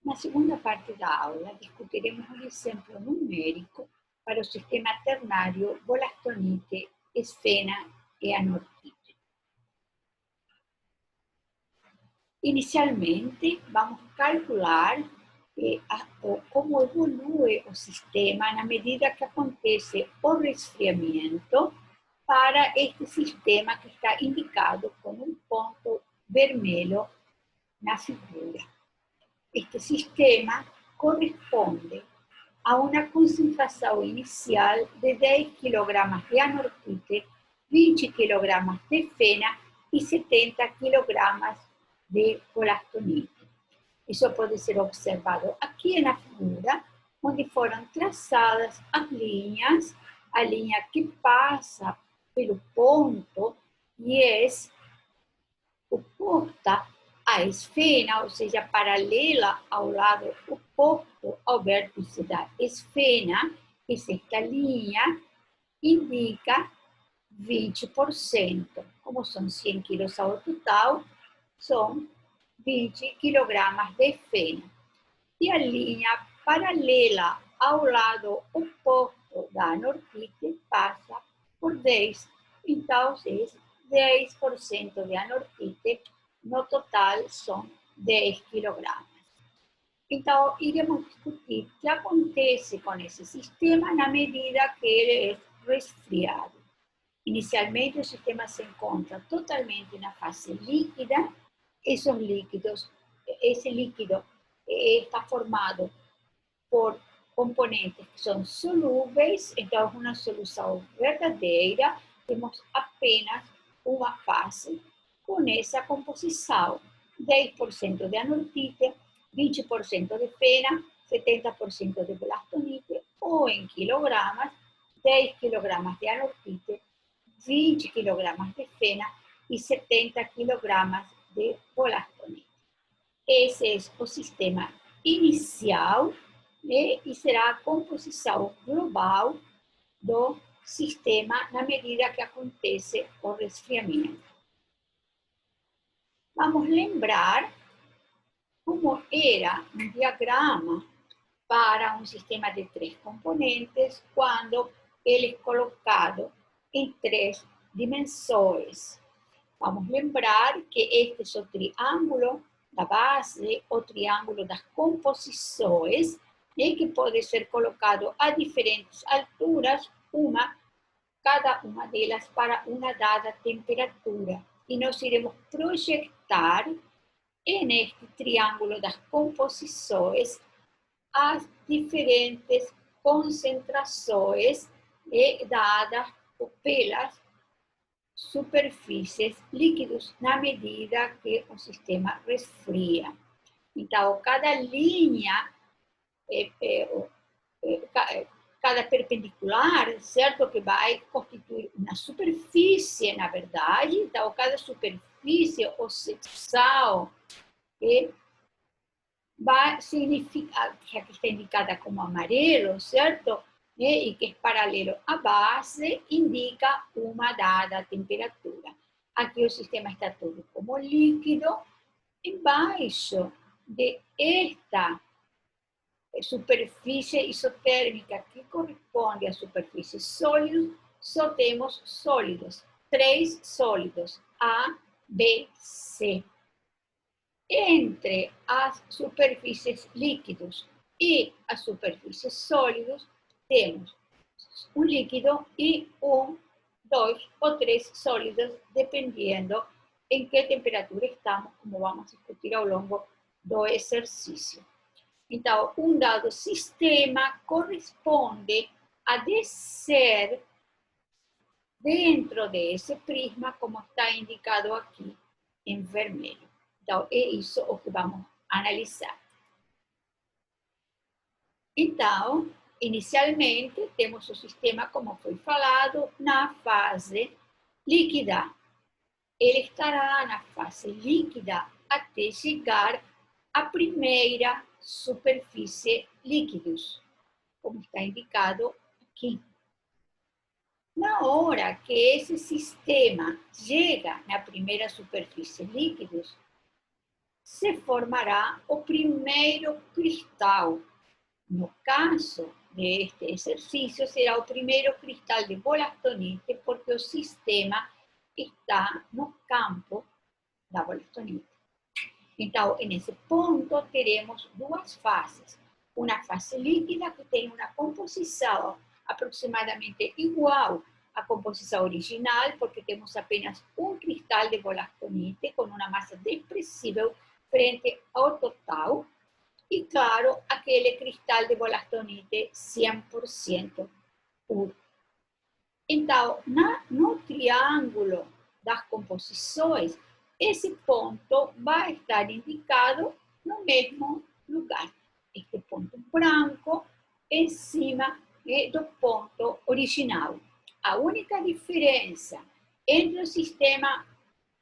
Na segunda parte da aula, discutiremos um exemplo numérico para o sistema ternário bolastonite, esfena e anortite. Inicialmente, vamos calcular como evolui o sistema na medida que acontece o resfriamento para este sistema que está indicado com um ponto vermelho na figura. Este sistema corresponde a una concentración inicial de 10 kilogramos de anortite, 20 kilogramos de fena y 70 kilogramos de bolastonite. Isso pode ser observado aqui na figura, onde foram traçadas as linhas, a linha que passa pelo ponto e é oposta à esfena, ou seja, paralela ao lado oposto ao vértice da esfena, que esta linha indica 20%. Como são 100 quilos ao total, são 20 quilogramas de fena. E a linha paralela ao lado oposto da anortite passa por 10. Então, é 10% de anortite. No total, são 10 quilogramas. Então, iremos discutir o que acontece com esse sistema na medida que ele é resfriado. Inicialmente, o sistema se encontra totalmente na fase líquida. Esse líquido está formado por componentes que são solúveis, então é uma solução verdadeira, temos apenas uma fase com essa composição, 10% de anortite, 20% de fena, 70% de bolastonite, ou em quilogramas, 10 quilogramas de anortite, 20 quilogramas de fena e 70 quilogramas de bolastonite. Esse é o sistema inicial, né, e será a composição global do sistema na medida que acontece o resfriamento. Vamos lembrar como era um diagrama para um sistema de 3 componentes quando ele é colocado em 3 dimensões. Vamos lembrar que este é o triângulo da base, o triângulo das composições, né, que pode ser colocado a diferentes alturas, cada uma delas para uma dada temperatura. E nós iremos projetar neste triângulo das composições as diferentes concentrações dadas pelas superfícies líquidos na medida que o sistema resfria. Então, cada linha, cada perpendicular, certo, que vai constituir uma superfície, na verdade. Então, cada superfície ou secção vai significar, que aqui está indicada como amarelo, certo? E que é paralelo à base, indica uma dada temperatura. Aqui o sistema está todo como líquido. Embaixo de esta superfície isotérmica que corresponde à superfície sólidos, só temos sólidos, 3 sólidos, A, B, C. Entre as superfícies líquidos e as superfícies sólidos, temos um líquido e 1, 2 ou 3 sólidos, dependendo em que temperatura estamos, como vamos discutir ao longo do exercício. Então, um dado sistema corresponde a descer dentro desse prisma, como está indicado aqui em vermelho. Então, é isso o que vamos analisar. Então, inicialmente, temos o sistema, como foi falado, na fase líquida. Ele estará na fase líquida até chegar à primeira superfície líquidos, como está indicado aqui. Na hora que esse sistema chega na primeira superfície líquidos, se formará o primeiro cristal. No caso de este exercício, será o primeiro cristal de bolastonite, porque o sistema está no campo da bolastonite. Então, nesse ponto, teremos duas fases. Uma fase líquida que tem uma composição aproximadamente igual à composição original, porque temos apenas um cristal de bolastonite com uma massa desprezível frente ao total. E, claro, aquele cristal de bolastonite 100% puro. Então, no triângulo das composições, esse ponto vai estar indicado no mesmo lugar. Este ponto branco em cima do ponto original. A única diferença entre o sistema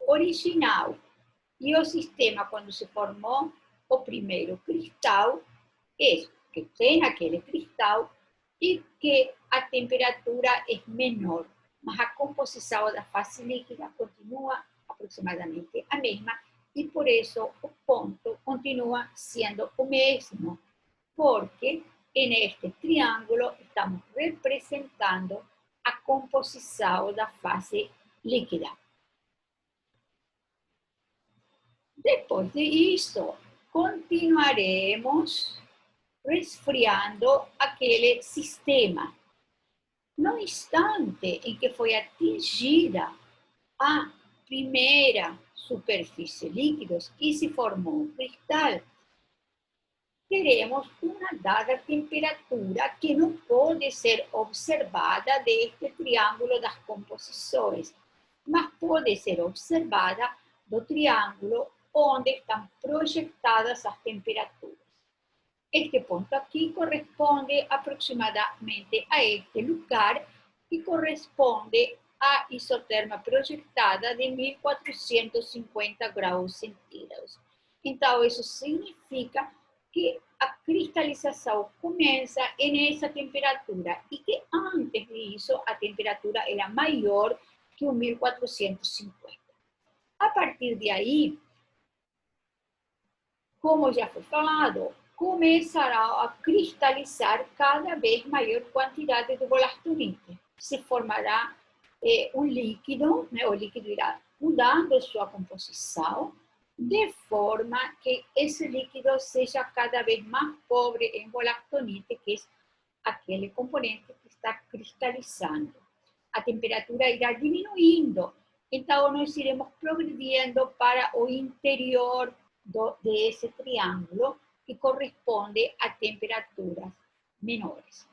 original e o sistema quando se formou o primeiro cristal é que tem aquele cristal e que a temperatura é menor, mas a composição da fase líquida continua aproximadamente a mesma e por isso o ponto continua sendo o mesmo, porque neste triângulo estamos representando a composição da fase líquida. Depois disso, continuaremos resfriando aquele sistema. No instante em que foi atingida a primeira superfície líquida e se formou um cristal, teremos uma dada temperatura que não pode ser observada deste triângulo das composições, mas pode ser observada do triângulo onde estão projetadas as temperaturas. Este ponto aqui corresponde aproximadamente a este lugar que corresponde à isoterma projetada de 1450 graus centígrados. Então, isso significa que a cristalização começa nessa temperatura e que antes disso a temperatura era maior que o 1450. A partir de aí, como já foi falado, começará a cristalizar cada vez maior quantidade de bolastonite. Se formará um líquido, né? O líquido irá mudando sua composição, de forma que esse líquido seja cada vez mais pobre em bolastonite, que é aquele componente que está cristalizando. A temperatura irá diminuindo, então nós iremos progredindo para o interior desse triângulo, que corresponde a temperaturas menores.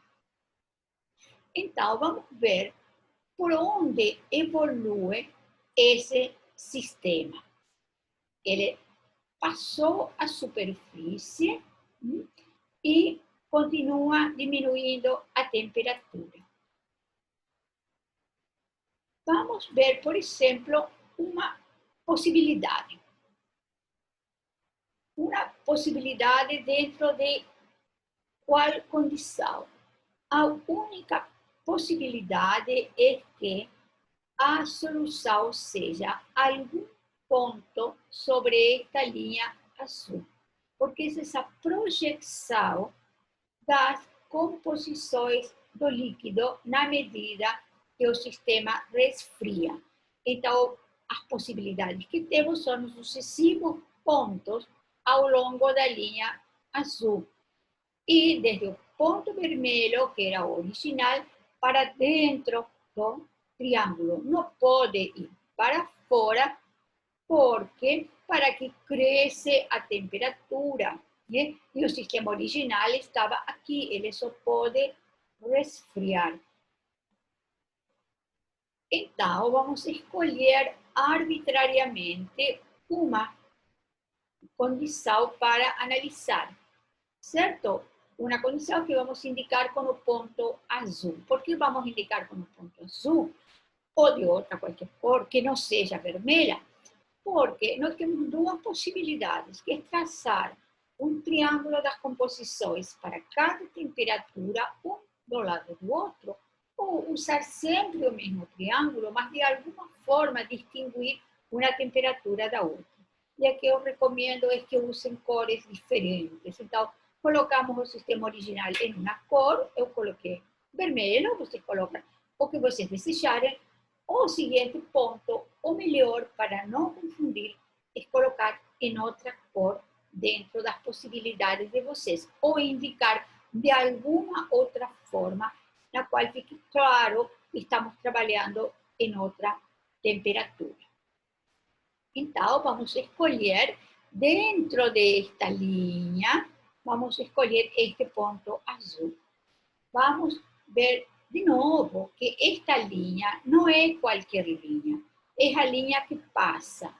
Então, vamos ver por onde evolui esse sistema. Ele passou a superfície e continua diminuindo a temperatura. Vamos ver, por exemplo, uma possibilidade. Uma possibilidade dentro de qual condição? A única possibilidade é que a solução seja algum ponto sobre esta linha azul, porque é essa projeção das composições do líquido na medida que o sistema resfria. Então, as possibilidades que temos são os sucessivos pontos ao longo da linha azul. E desde o ponto vermelho, que era o original, para dentro do triângulo. Não pode ir para fora, porque para que cresça a temperatura, né? E o sistema original estava aqui, ele só pode resfriar. Então, vamos escolher arbitrariamente uma condição para analisar, certo? Uma condição que vamos indicar com o ponto azul. Por que vamos indicar com o ponto azul? Ou de outra qualquer cor, que não seja vermelha? Porque nós temos duas possibilidades, que é traçar um triângulo das composições para cada temperatura, um do lado do outro, ou usar sempre o mesmo triângulo, mas de alguma forma distinguir uma temperatura da outra. e aqui eu recomendo é que usem cores diferentes. Então, colocamos o sistema original em uma cor, eu coloquei vermelho, vocês colocam o que vocês desejarem. O seguinte ponto, o melhor para não confundir, é colocar em outra cor dentro das possibilidades de vocês, ou indicar de alguma outra forma, na qual fique claro que estamos trabalhando em outra temperatura. Então, vamos escolher, dentro desta linha, vamos escolher este ponto azul. Vamos ver de novo que esta linha não é qualquer linha, é a linha que passa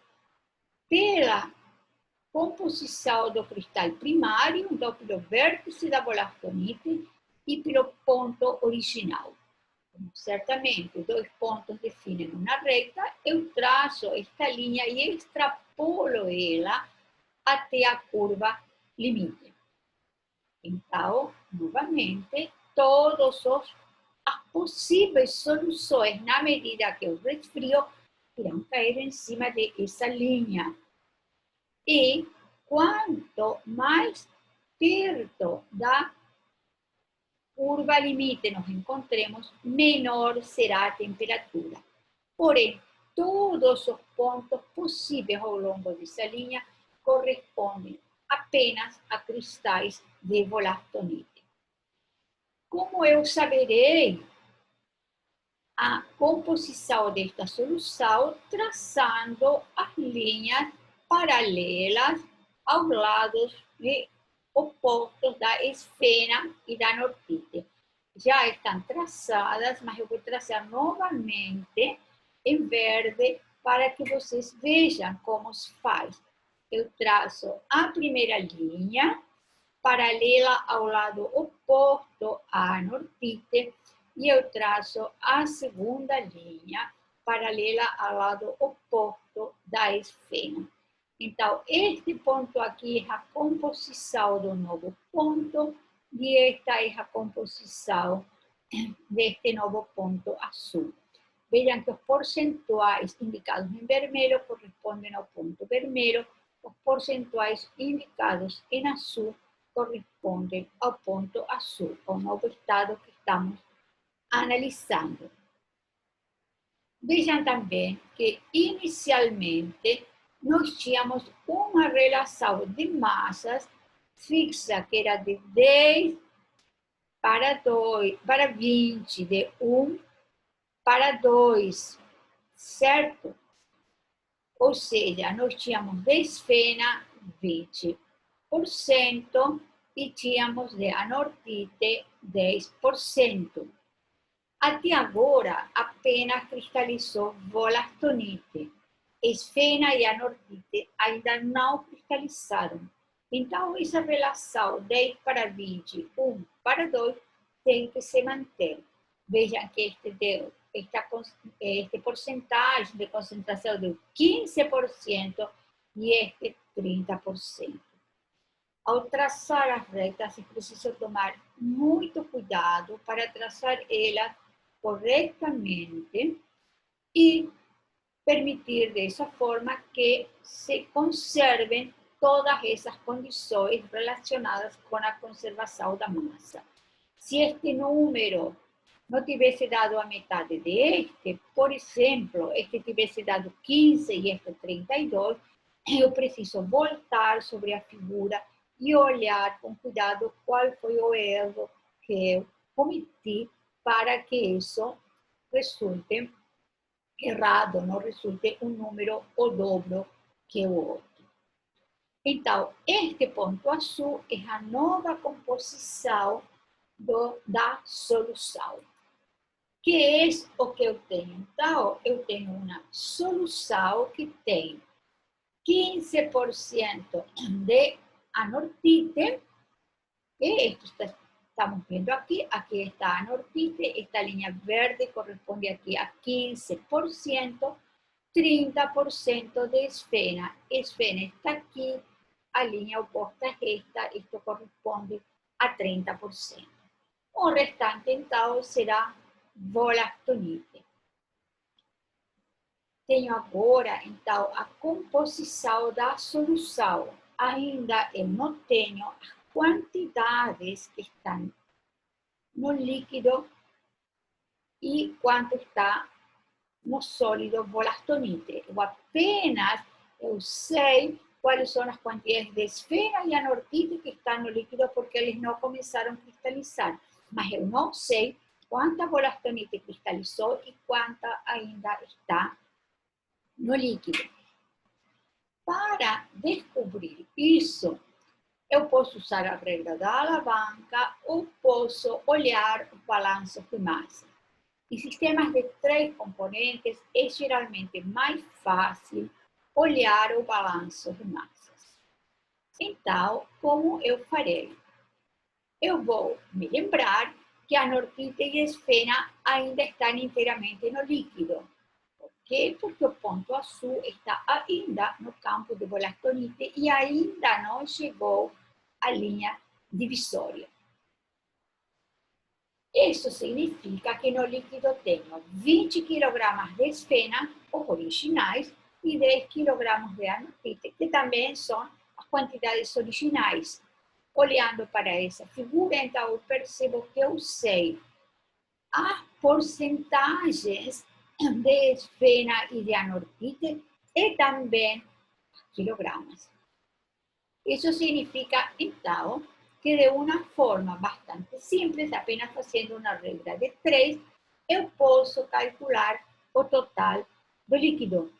pela composição do cristal primário, então pelo vértice da bolastonite e pelo ponto original. Certamente, dois pontos definem uma reta, eu traço esta linha e extrapolo ela até a curva limite. Então, novamente, todas as possíveis soluções, na medida que eu resfrio, irão cair em cima dessa linha. E quanto mais perto da curva limite nos encontremos, menor será a temperatura. Porém, todos os pontos possíveis ao longo dessa linha correspondem apenas a cristais de bolastonite. Como eu saberei a composição desta solução? Traçando as linhas paralelas aos lados opostos da esfena e da anortite. Já estão traçadas, mas eu vou traçar novamente em verde para que vocês vejam como se faz. Eu traço a primeira linha, paralela ao lado oposto à anortite, e eu traço a segunda linha, paralela ao lado oposto da esfena. Então, este ponto aqui é a composição do novo ponto, e esta é a composição deste novo ponto azul. Vejam que os percentuais indicados em vermelho correspondem ao ponto vermelho, os percentuais indicados em azul correspondem ao ponto azul, ao novo estado que estamos analisando. Vejam também que, inicialmente, nós tínhamos uma relação de massas fixa, que era de 10 para 20, de 1 para 2, certo? Ou seja, nós tínhamos de esfena 20% e tínhamos de anortite 10%. Até agora, apenas cristalizou bolastonite. Esfena e anortite ainda não cristalizaram. Então, essa relação 10 para 20, 1 para 2, tem que se manter. Vejam que este porcentagem de concentração de 15% e este 30%. Ao traçar as retas, é preciso tomar muito cuidado para traçar elas corretamente e permitir dessa forma que se conservem todas essas condições relacionadas com a conservação da massa. Se este número não tivesse dado a metade deste, por exemplo, este tivesse dado 15 e este 32, eu preciso voltar sobre a figura e olhar com cuidado qual foi o erro que eu cometi para que isso resulte errado, não resulte um número o dobro que o outro. Então, este ponto azul é a nova composição da solução. Que é o que eu tenho? Então, eu tenho uma solução que tem 15% de anortite, e esto estamos vendo aqui está a anortite, esta linha verde corresponde aqui a 15%, 30% de esfena. Esfena está aqui, a linha oposta é esta, isto corresponde a 30%. O restante, então, será bolastonite. tenho agora, então, a composição da solução. Ainda eu não tenho as quantidades que estão no líquido e quanto está no sólido volastonite. Eu sei quais são as quantidades de esfera e anortite que estão no líquido porque eles não começaram a cristalizar. Mas eu não sei quanta volastonite cristalizou e quanta ainda está no líquido. Para descobrir isso, eu posso usar a regra da alavanca ou posso olhar os balanços de massa. Em sistemas de 3 componentes, é geralmente mais fácil olhar o balanço de massas. Então, como eu farei? Eu vou me lembrar que a anortite e a esfena ainda estão inteiramente no líquido. Por quê? Porque o ponto azul está ainda no campo de volastonite e ainda não chegou à linha divisória. Isso significa que no líquido tenho 20 kg de esfena, os originais, e 10 kg de anortite, que também são as quantidades originais. Olhando para essa figura, então eu percebo que eu sei as porcentagens de esfena e de anortite e também quilogramas. Isso significa, então, que de uma forma bastante simples, apenas fazendo uma regra de 3, eu posso calcular o total do líquido.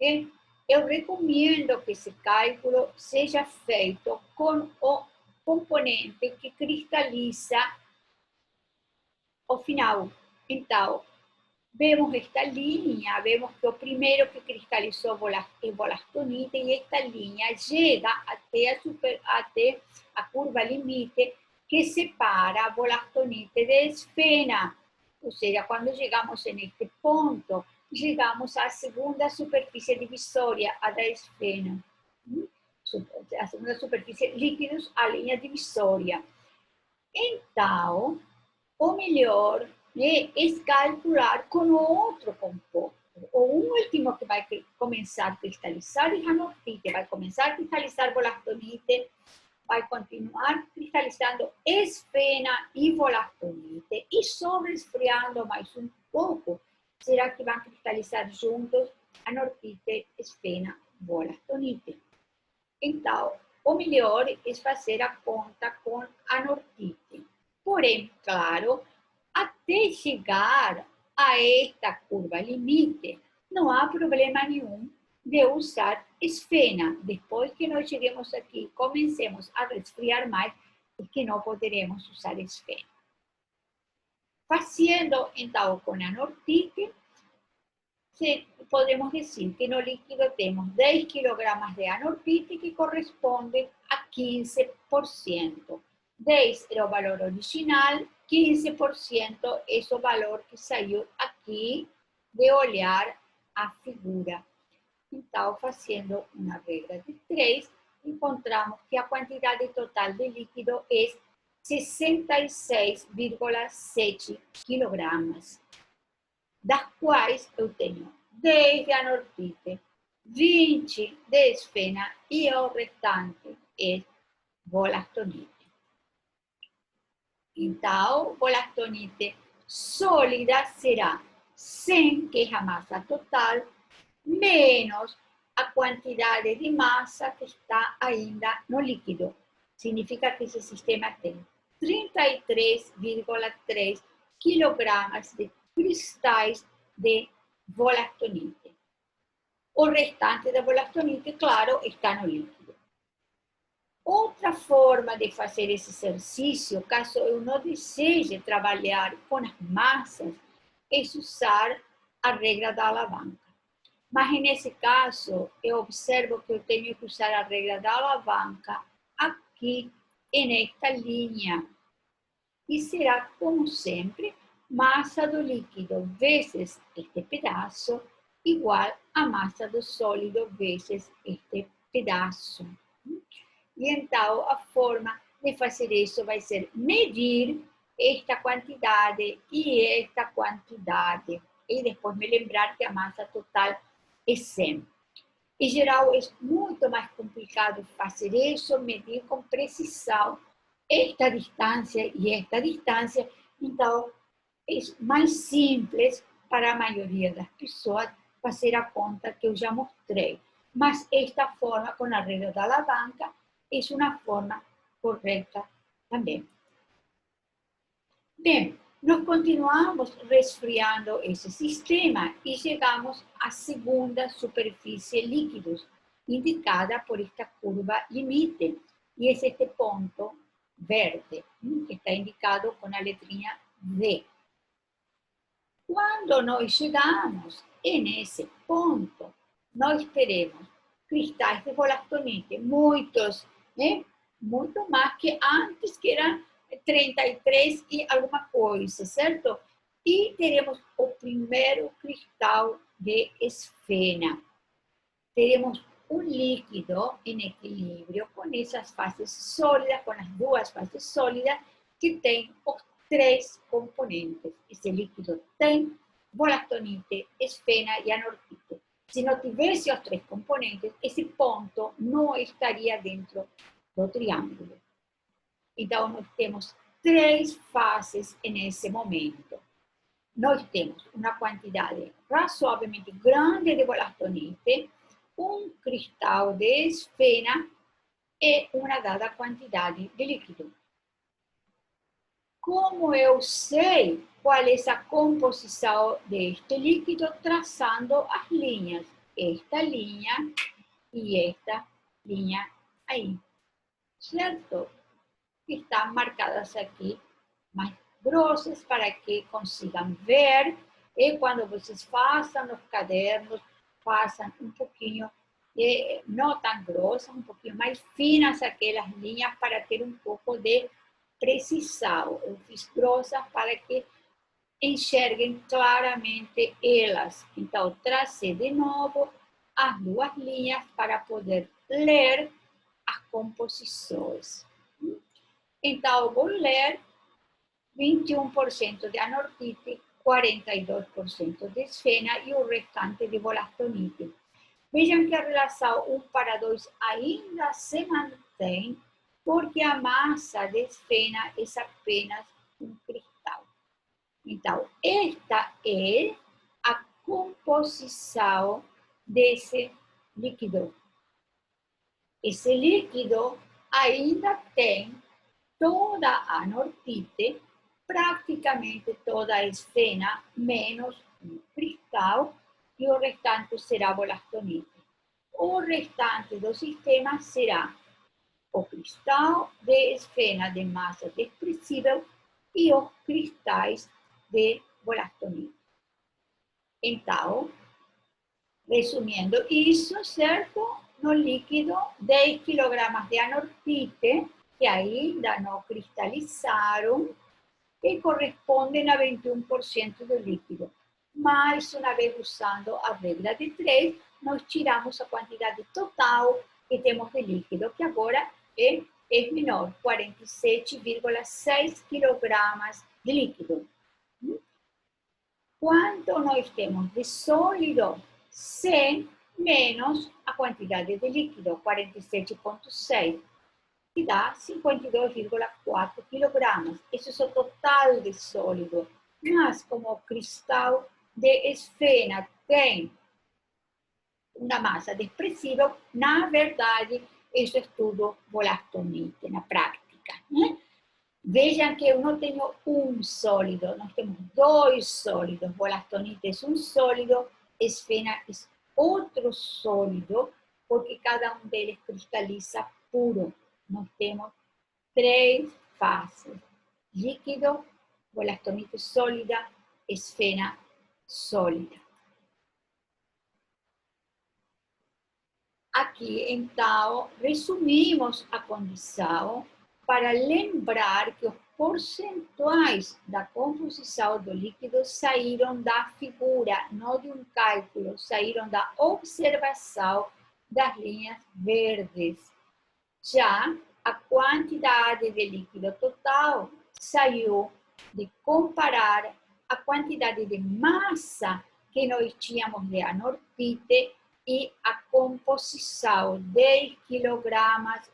E eu recomendo que esse cálculo seja feito com o componente que cristaliza ao final. Então, vemos esta linha, vemos que o primeiro que cristalizou é volastonite e esta linha chega até a curva limite que separa a volastonite de esfena. Ou seja, quando chegamos neste ponto, chegamos à segunda superfície divisória, a da esfena. A segunda superfície líquidos, a linha divisória. Então, o melhor é calcular com o outro composto. O último que vai começar a cristalizar é a anortite, vai começar a cristalizar volastonite, vai continuar cristalizando esfena e volastonite, e só resfriando mais um pouco, será que vão cristalizar juntos anortite, esfena, volastonite. Então, o melhor é fazer a conta com anortite. Porém, claro, até chegar a esta curva limite, não há problema nenhum de usar esfena. Depois que nós cheguemos aqui, comecemos a resfriar mais, é que não poderemos usar esfena. Fazendo, então, com a anortite, podemos dizer que no líquido temos 10 kg de anortite que corresponde a 15%. 10 era o valor original, 15% é o valor que saiu aqui de olhar a figura. Então, fazendo uma regra de 3, encontramos que a quantidade total de líquido é 66,7 kg, das quais eu tenho 10 de anortite, 20 de esfena e o restante é volastonite. Então, volastonite sólida será 100, que é a massa total, menos a quantidade de massa que está ainda no líquido. Significa que esse sistema tem 33,3 kg de cristais de volastonite. O restante da volastonite, claro, está no líquido. Outra forma de fazer esse exercício, caso eu não deseje trabalhar com as massas, é usar a regra da alavanca. Mas nesse caso, eu observo que eu tenho que usar a regra da alavanca aqui nesta linha. E será, como sempre, massa do líquido vezes este pedaço igual a massa do sólido vezes este pedaço. E então, a forma de fazer isso vai ser medir esta quantidade e esta quantidade. E depois me lembrar que a massa total é 100. Em geral, é muito mais complicado fazer isso, medir com precisão esta distância e esta distância. Então, é mais simples para a maioria das pessoas fazer a conta que eu já mostrei. Mas esta forma, com a regra da alavanca, é uma forma correta também. Bem, nós continuamos resfriando esse sistema e chegamos à segunda superfície líquidos, indicada por esta curva limite. E é este ponto verde, que está indicado com a letrinha V. Quando nós chegamos nesse ponto, nós teremos cristais de volastonite, muitos, muito mais que antes, que eram 33 e alguma coisa, certo? E teremos o primeiro cristal de esfena. Teremos um líquido em equilíbrio com essas fases sólidas, com as duas fases sólidas, que tem os 3 componentes. Esse líquido tem volastonite, esfena e anortite. Se não tivesse os 3 componentes, esse ponto não estaria dentro do triângulo. Então, nós temos 3 fases nesse momento. Nós temos uma quantidade razoavelmente grande de volastonite, um cristal de esfena e uma dada quantidade de líquido. Como eu sei qual é a composição deste líquido? Traçando as linhas. Esta linha e esta linha aí. Certo? Que estão marcadas aqui, mais grossas, para que consigam ver. E quando vocês façam os cadernos, façam um pouquinho, não tão grossas, um pouquinho mais finas aquelas linhas, para ter um pouco de precisão. Eu fiz grossas para que enxerguem claramente elas. Então, tracei de novo as 2 linhas para poder ler as composições. Então, vou ler 21% de anortite, 42% de esfena e o restante de volastonite. Vejam que a relação 1 para 2 ainda se mantém, porque a massa de esfena é apenas um cristal. Então, esta é a composição desse líquido. Esse líquido ainda tem toda a anortite, praticamente toda a esfena, menos um cristal, e o restante será volastonite. O restante do sistema será o cristal de esfena de massa desprezível e os cristais de volastonite. Então, resumindo isso, certo? No líquido, 10 kg de anortite, que ainda não cristalizaram, e correspondem a 21% do líquido. Mais uma vez, usando a regra de 3, nós tiramos a quantidade total que temos de líquido, que agora é menor, 47,6 kg de líquido. Quanto nós temos de sólido? 100 menos a quantidade de líquido, 47,6, que dá 52,4 kg. Esse é o total de sólido. Mas, como o cristal de esfena tem uma massa desprezível, na verdade, isso é tudo volastonite na prática, né? Vejam que eu não tenho um sólido, nós temos 2 sólidos. Volastonite é um sólido, esfena é outro sólido, porque cada um deles cristaliza puro. Nós temos 3 fases: líquido, volastonite sólida, esfena sólida. Aqui, então, resumimos a condição para lembrar que os percentuais da composição do líquido saíram da figura, não de um cálculo, saíram da observação das linhas verdes. Já a quantidade de líquido total saiu de comparar a quantidade de massa que nós tínhamos de anortite e a composição 10 quilogramas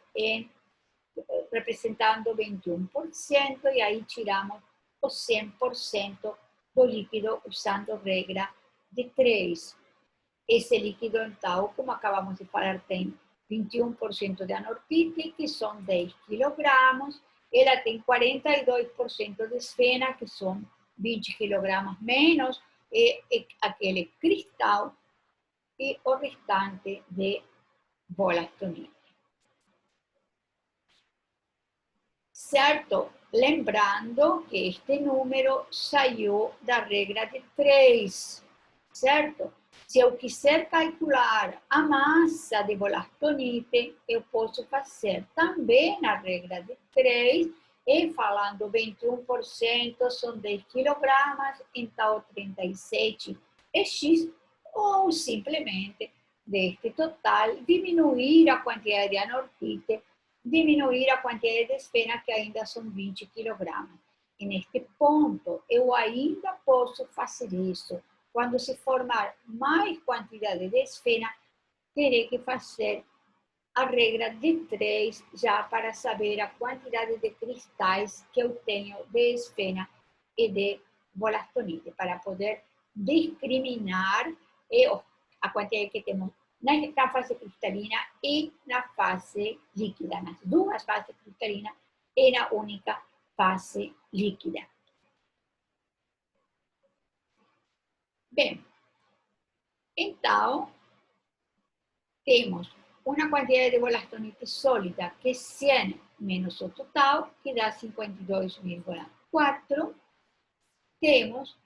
representando 21%, e aí tiramos o 100% do líquido usando regra de 3. Esse líquido, então, como acabamos de falar, tem 21% de anortite, que são 10 quilogramas. Ela tem 42% de esfena, que são 20 quilogramas menos, aquele cristal, e o restante de bolastonite. Certo? Lembrando que este número saiu da regra de 3, certo? Se eu quiser calcular a massa de bolastonite, eu posso fazer também a regra de 3, e falando 21% são 10 quilogramas, então 37 é X, ou simplesmente deste total diminuir a quantidade de anortite, diminuir a quantidade de esfena, que ainda são 20 quilogramas. E neste ponto, eu ainda posso fazer isso. Quando se formar mais quantidade de esfena, terei que fazer a regra de 3, já para saber a quantidade de cristais que eu tenho de esfena e de bolastonite, para poder discriminar a quantidade que temos na fase cristalina e na fase líquida, nas duas fases cristalinas e na única fase líquida. Bem, então, temos uma quantidade de bolastonite sólida, que é 100 menos o total, que dá 52,4. Temos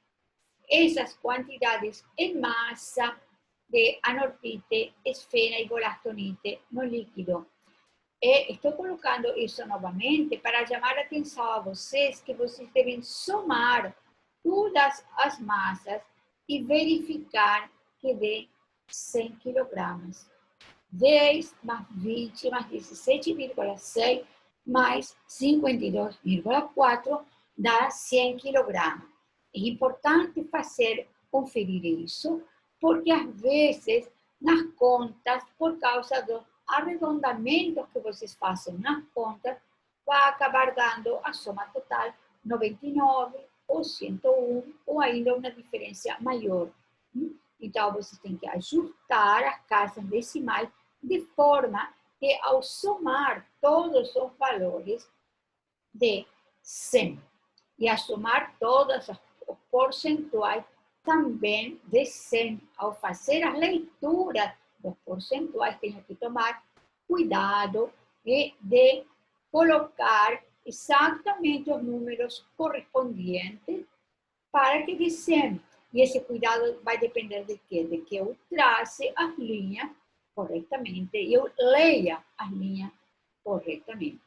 essas quantidades em massa de anortite, esfena e bolastonite no líquido. E estou colocando isso novamente para chamar a atenção a vocês, que vocês devem somar todas as massas e verificar que dê 100 quilogramas. 10 mais 20 mais 17,6 mais 52,4 dá 100 quilogramas. É importante conferir isso, porque às vezes nas contas, por causa dos arredondamentos que vocês façam nas contas, vai acabar dando a soma total 99 ou 101, ou ainda uma diferença maior. Então, vocês têm que ajustar as casas decimais de forma que, ao somar todos os valores de 100 e a somar todos os percentuais também de 100, ao fazer as leituras dos percentuais, tenho que tomar cuidado de colocar exatamente os números correspondentes para que dê 100. E esse cuidado vai depender de quê? De que eu trace as linhas corretamente e eu leia as linhas corretamente.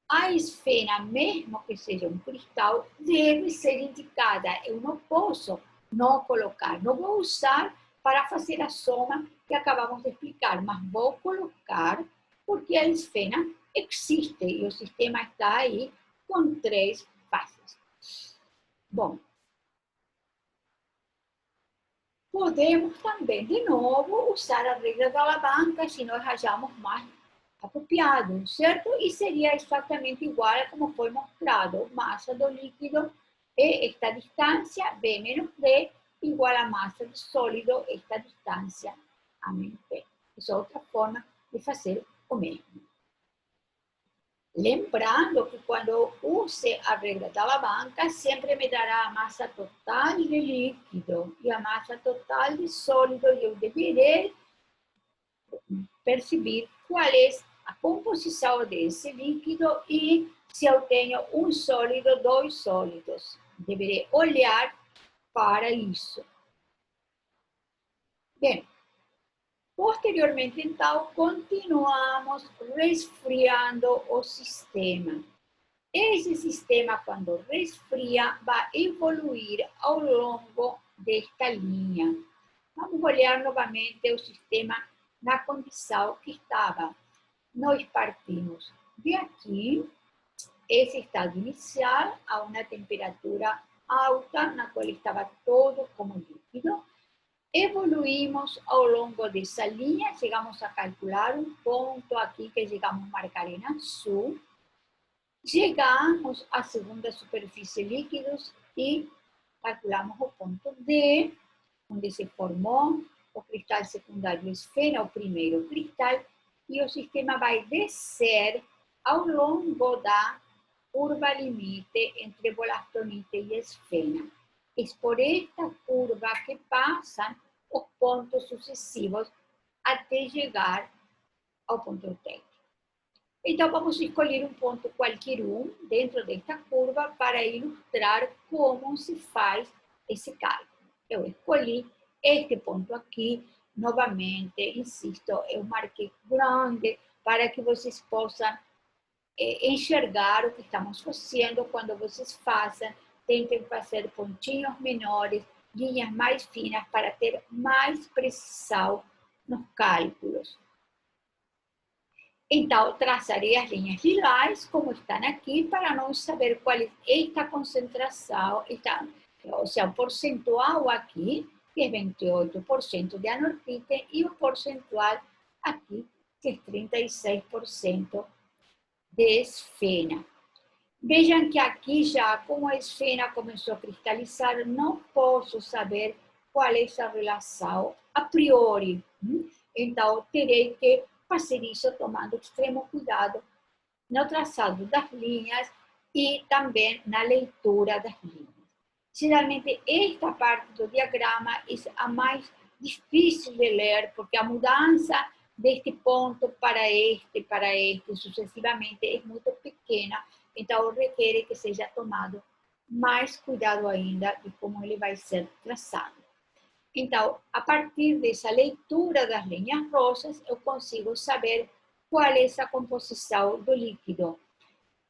A esfena, mesmo que seja um cristal, deve ser indicada. Eu não posso não colocar, não vou usar para fazer a soma que acabamos de explicar, mas vou colocar porque a esfena existe e o sistema está aí com 3 fases. Bom, podemos também, de novo, usar a regra da alavanca se nós achamos mais apropriado, certo? E seria exatamente igual a como foi mostrado. Massa do líquido é esta distância, B menos D, igual a massa do sólido, esta distância, A menos B. Essa é outra forma de fazer o mesmo. Lembrando que quando eu use a regra da alavanca, sempre me dará a massa total de líquido e a massa total de sólido, e eu deverei perceber qual é a composição desse líquido e se eu tenho um sólido, 2 sólidos. Deverei olhar para isso. Bem, posteriormente, então, continuamos resfriando o sistema. Esse sistema, quando resfria, vai evoluir ao longo desta linha. Vamos olhar novamente o sistema na condição que estava. Nós partimos de aqui, esse estado inicial, a uma temperatura alta, na qual estava todo como líquido. Evoluímos ao longo dessa linha, chegamos a calcular um ponto aqui que chegamos a marcar em azul. Chegamos à segunda superfície líquidos e calculamos o ponto D, onde se formou o cristal secundário esfera, o primeiro cristal, e o sistema vai descer ao longo da curva limite entre bolastonite e esfena. É por esta curva que passam os pontos sucessivos até chegar ao ponto T. Então, vamos escolher um ponto qualquer dentro desta curva para ilustrar como se faz esse cálculo. Eu escolhi este ponto aqui. Novamente, insisto, eu marquei grande para que vocês possam enxergar o que estamos fazendo. Quando vocês façam, tentem fazer pontinhos menores, linhas mais finas, para ter mais precisão nos cálculos. Então, traçarei as linhas lilás, como estão aqui, para nós saber qual é esta concentração, ou seja, o percentual aqui, que é 28% de anortite, e o percentual aqui, que é 36% de esfena. Vejam que aqui já, como a esfena começou a cristalizar, não posso saber qual é essa relação a priori. Então, terei que fazer isso tomando extremo cuidado no traçado das linhas e também na leitura das linhas. Geralmente, esta parte do diagrama é a mais difícil de ler, porque a mudança deste ponto para este, sucessivamente, é muito pequena, então requer que seja tomado mais cuidado ainda de como ele vai ser traçado. Então, a partir dessa leitura das linhas roxas, eu consigo saber qual é essa composição do líquido.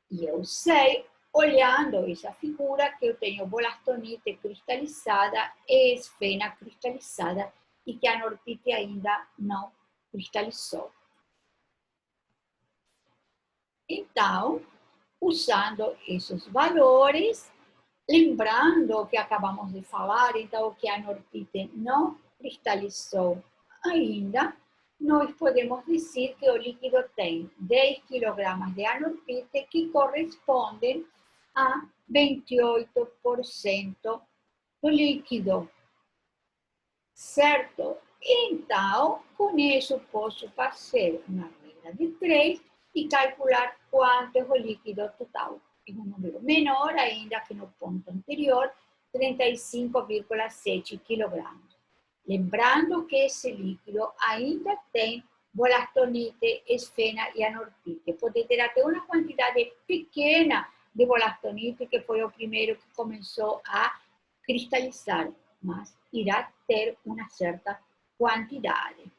E eu sei, olhando essa figura, que eu tenho bolastonite cristalizada e esfena cristalizada e que a anortite ainda não cristalizou. Então, usando esses valores, lembrando o que acabamos de falar, então, que a anortite não cristalizou ainda, nós podemos dizer que o líquido tem 10 kg de anortite, que correspondem a 28% do líquido. Certo? Então, com isso, posso fazer uma regra de 3 e calcular quanto é o líquido total. É um número menor ainda que no ponto anterior, 35,7 kg. Lembrando que esse líquido ainda tem bolastonite, esfena e anortite. Pode ter até uma quantidade pequena de bolastonite, que foi o primeiro que começou a cristalizar, mas irá ter uma certa quantidade.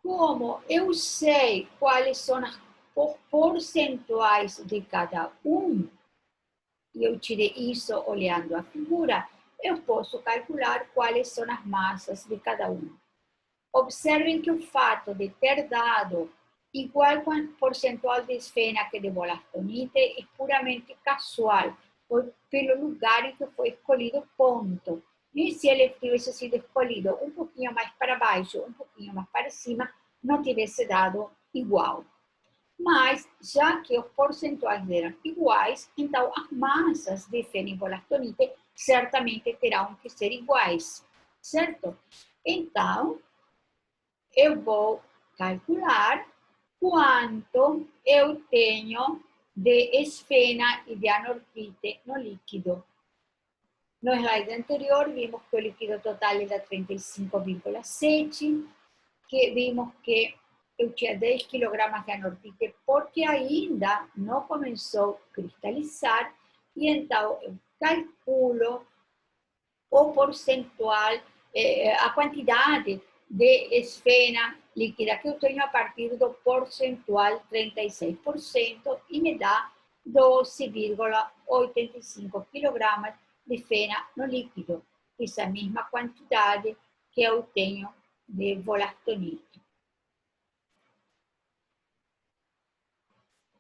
Como eu sei quais são as percentuais de cada e eu tirei isso olhando a figura, eu posso calcular quais são as massas de cada Observem que o fato de ter dado igual percentual de esfena que de bolastonite é puramente casual, pelo lugar em que foi escolhido o ponto. E se ele tivesse sido escolhido um pouquinho mais para baixo, um pouquinho mais para cima, não tivesse dado igual. Mas, já que os percentuais eram iguais, então as massas de esfena e bolastonite certamente terão que ser iguais, certo? Então, eu vou calcular quanto eu tenho de esfena e de anortite no líquido. No slide anterior, vimos que o líquido total era 35,7, que vimos que eu tinha 10 kg de anortite, porque ainda não começou a cristalizar, e então eu calculo o percentual, a quantidade de esfena líquida que eu tenho a partir do percentual 36% e me dá 12,85 kg de esfena no líquido, essa mesma quantidade que eu tenho de bolastonite.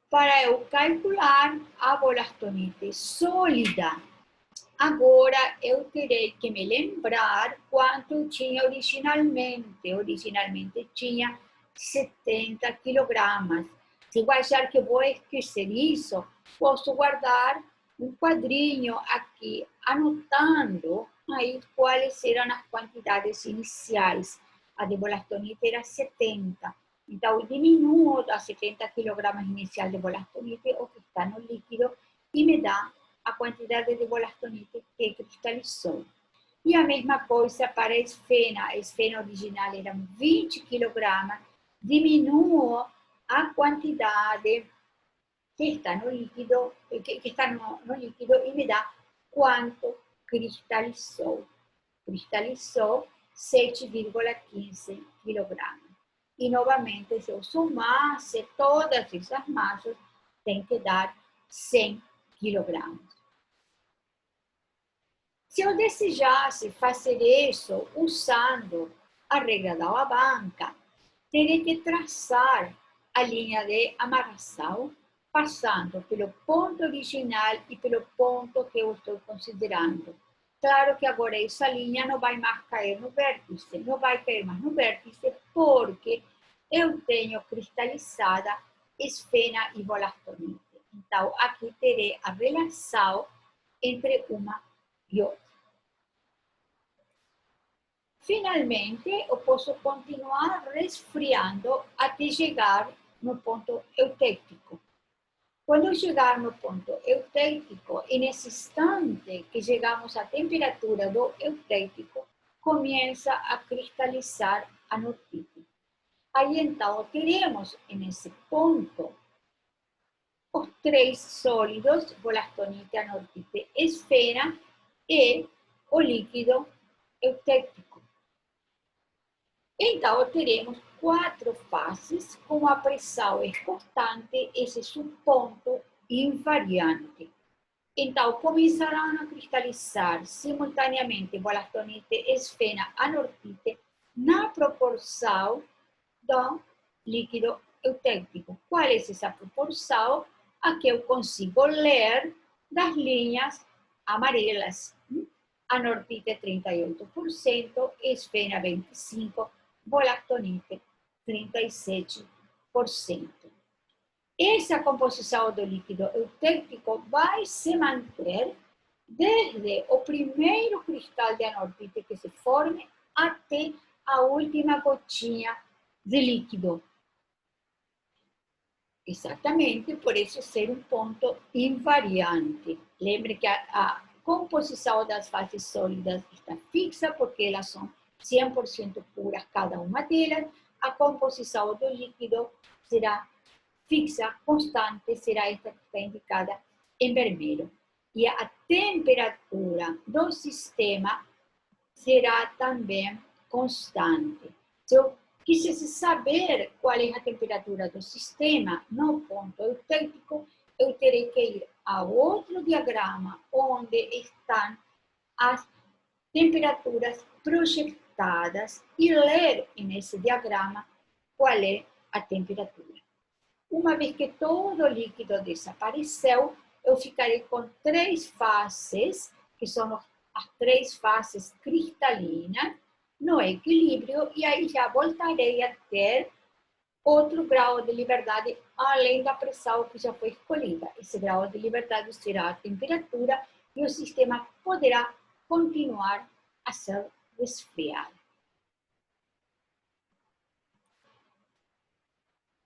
para eu calcular a bolastonite sólida. Agora eu terei que me lembrar quanto eu tinha originalmente. Originalmente tinha 70 quilogramas. Se eu achar que vou esquecer isso, posso guardar um quadrinho aqui, anotando aí quais eram as quantidades iniciais. A de bolastonite era 70. Então, eu diminuo das 70 quilogramas inicial de bolastonite, o que está no líquido, e me dá a quantidade de bolastonite que cristalizou. E a mesma coisa para a esfena original eram 20 quilogramas, diminuo a quantidade que está no líquido, que está no líquido e me dá quanto cristalizou. Cristalizou 7,15 quilogramas. E novamente, se eu somasse todas essas massas, tem que dar 100 quilogramas. Se eu desejasse fazer isso usando a regra da alavanca, teria que traçar a linha de amarração, passando pelo ponto original e pelo ponto que eu estou considerando. Claro que agora essa linha não vai mais cair no vértice, não vai cair mais no vértice, porque eu tenho cristalizada esfena e bolastonite. Então, aqui terei a relação entre uma e outra. Finalmente, eu posso continuar resfriando até chegar no ponto eutêctico. Quando eu chegar no ponto eutêctico, e nesse instante que chegamos à temperatura do eutêctico, começa a cristalizar a nortite. Aí, então, teremos, nesse ponto, os três sólidos, bolastonite, anortite, esfera, e o líquido eutêctico. Então, teremos 4 fases com a pressão constante, esse é um ponto invariante. Então, começarão a cristalizar simultaneamente bolastonite, esfena, anortite, na proporção do líquido eutêctico. Qual é essa proporção? A que eu consigo ler das linhas amarelas. Anortite 38%, esfena 25%, bolastonite 37%. Essa composição do líquido eutêctico vai se manter desde o primeiro cristal de anortite que se forme até a última gotinha de líquido. Exatamente por isso ser um ponto invariante. Lembre que a composição das fases sólidas está fixa, porque elas são 100% puras, cada uma delas. A composição do líquido será fixa, constante, será esta que está indicada em vermelho. E a temperatura do sistema será também constante. Se eu quisesse saber qual é a temperatura do sistema no ponto eutêctico, eu terei que ir a outro diagrama onde estão as temperaturas projetadas e ler nesse diagrama qual é a temperatura. Uma vez que todo o líquido desapareceu, eu ficarei com 3 fases, que são as 3 fases cristalinas, no equilíbrio, e aí já voltarei a ter outro grau de liberdade, além da pressão que já foi escolhida. Esse grau de liberdade será a temperatura e o sistema poderá continuar a ser resfriado.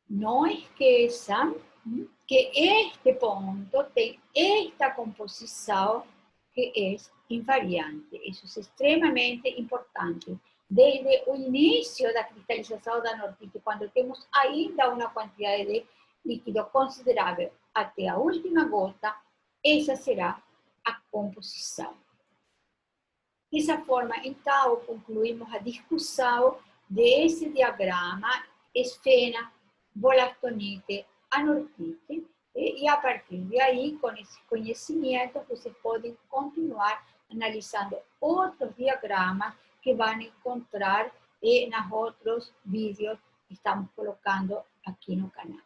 Não esqueçam que este ponto tem esta composição que é invariante. Isso é extremamente importante. Desde o início da cristalização da anortite, quando temos ainda uma quantidade de líquido considerável, até a última gota, essa será a composição. Dessa forma, então, concluímos a discussão desse diagrama, esfena, bolastonite, anortite, e a partir de aí, com esse conhecimento, vocês podem continuar analisando outros diagramas que vão encontrar nos outros vídeos que estamos colocando aqui no canal.